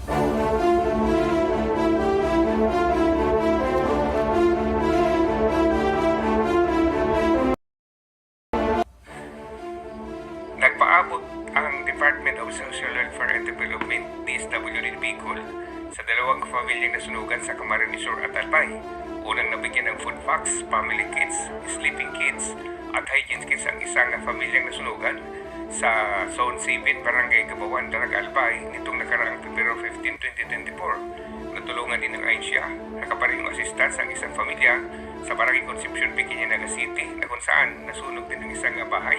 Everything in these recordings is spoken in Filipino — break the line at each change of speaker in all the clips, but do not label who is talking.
Nagpaabot ang Department of Social Welfare and Development, DSWD Bicol, sa dalawang pamilyang nasunugan sa Camarines Sur at Albay. Unang nabigyan ng food packs, family kits, sleeping kits, at hygiene kits ang isang pamilyang nasunugan sa Zone 7, Barangay Gabawan, Dalaga, Albay, nitong nakaraang Pebrero 15, 2024. Natulungan din ng Ainsya, nakaparing assistance ang isang pamilya sa Barangay Concepcion, Pequeña, Naga City, na kung saan nasunog din ng isang bahay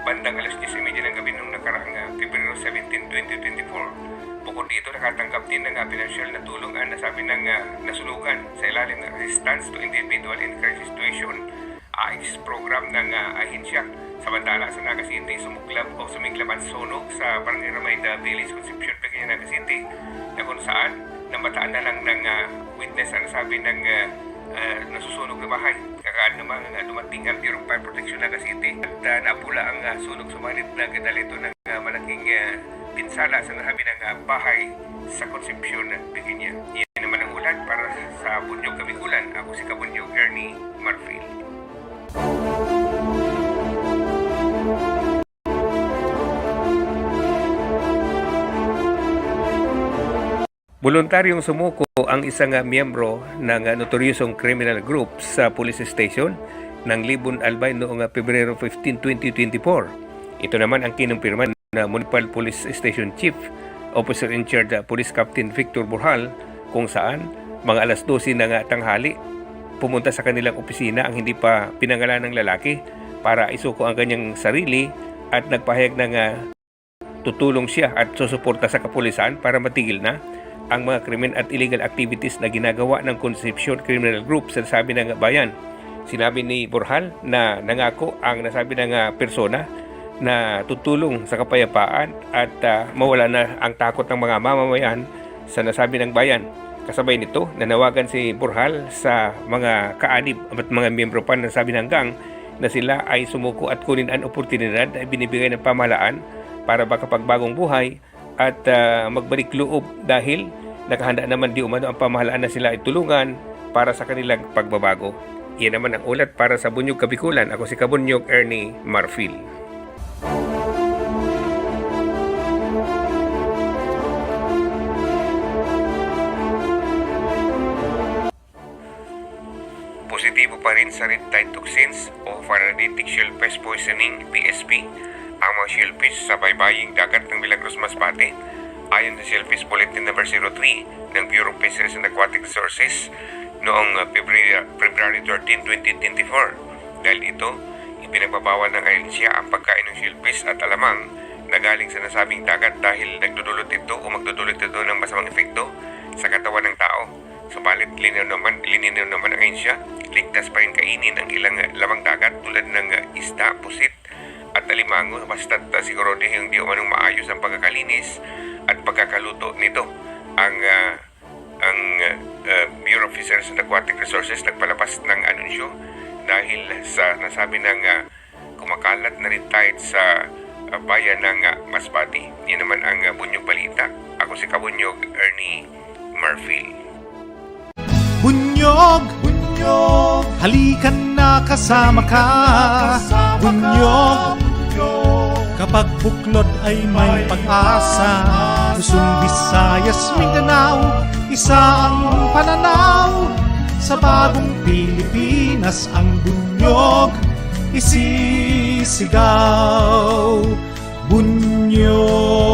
bandang alas 10:30 ng gabi noong nakaraang Pebrero 17, 2024. Bukod dito, nakatanggap din ng pinansyal na tulong ang nasabi ng nasunugan sa ilalim ng Assistance to Individual in Crisis Situation AIS program ng ahensya. Samantala sa Naga City, sumiklab at sunog sa Barangay Ramayda, Village, Concepcion, Pequeña, Naga City, na kung saan namataan na lang ng witness ang nasabi ng nasusunog na bahay. Kakaan naman dumating ang Bureau of Fire Protection Naga City at napula ang sunog, sumalit na gadalito ng malaking pinsala sa nasabi ng bahay sa Concepcion, Pequeña. Yan naman ang ulat para sa Bunyog Kabikulan. Ako si Kabunyog Ernie Marfil. Voluntaryong sumuko ang isang miyembro ng notoryosong criminal group sa police station ng Libon, Albay noong Pebrero 15, 2024. Ito naman ang kinumpirma na Municipal Police Station Chief Officer in Charge Police Captain Victor Burhal, kung saan mga alas 12 ng tanghali pumunta sa kanilang opisina ang hindi pa pinangalan ng lalaki para isuko ang kanyang sarili at nagpahayag ng tutulong siya at susuporta sa kapulisan para matigil na ang mga krimen at illegal activities na ginagawa ng Concepcion Criminal Group sa nasabi ng bayan. Sinabi ni Burhal na nangako ang nasabi ng persona na tutulong sa kapayapaan at mawala na ang takot ng mga mamamayan sa nasabi ng bayan. Kasabay nito, nanawagan si Burhal sa mga kaanib at mga miyembro pa ng nasabi ng gang na sila ay sumuko at kunin ang oportunidad na binibigay ng pamahalaan para makapagbagong buhay at magbalik loob dahil nakahanda naman di umano ang pamahalaan na sila ay tulungan para sa kanilang pagbabago. Iyan naman ang ulat para sa Bunyog Kabikulan. Ako si Kabunyog Ernie Marfil. Positibo pa rin sa red tide toxins o Faraday Shell Pest Poisoning (PSP) ang mga shellfish sa baybaying dagat ng Milagros, Masbate, ayon sa Shellfish Bulletin No. 03 ng Bureau of Fisheries and Aquatic Resources noong February 13, 2024. Dahil ito, ipinagbabawal ng ahensya ang pagkain ng shellfish at alamang na galing sa nasabing dagat dahil nagdudulot ito o magdudulot ito ng masamang epekto sa katawan ng tao. Subalit lininaw naman ang ahensya, ligtas pa rin kainin ang ilang lamang dagat tulad ng isda, pusit at alimango, basta't siguro din hindi umanong maayos ang pagkakalinis at pagkakaluto nito. Ang Bureau of Fisheries and Aquatic Resources nagpalabas ng anunsyo dahil sa nasabi ng kumakalat na red tide sa bayan ng Masbate. Yan naman ang Bunyog Balita. Ako si Kabunyog Ernie Marfil.
Bunyog, bunyog, halikan na kasama ka. Bunyog, kapag buklod ay may pag-asa. Luzon, Visayas, Mindanao, isa ang pananaw. Sa bagong Pilipinas ang bunyog isisigaw. Bunyog.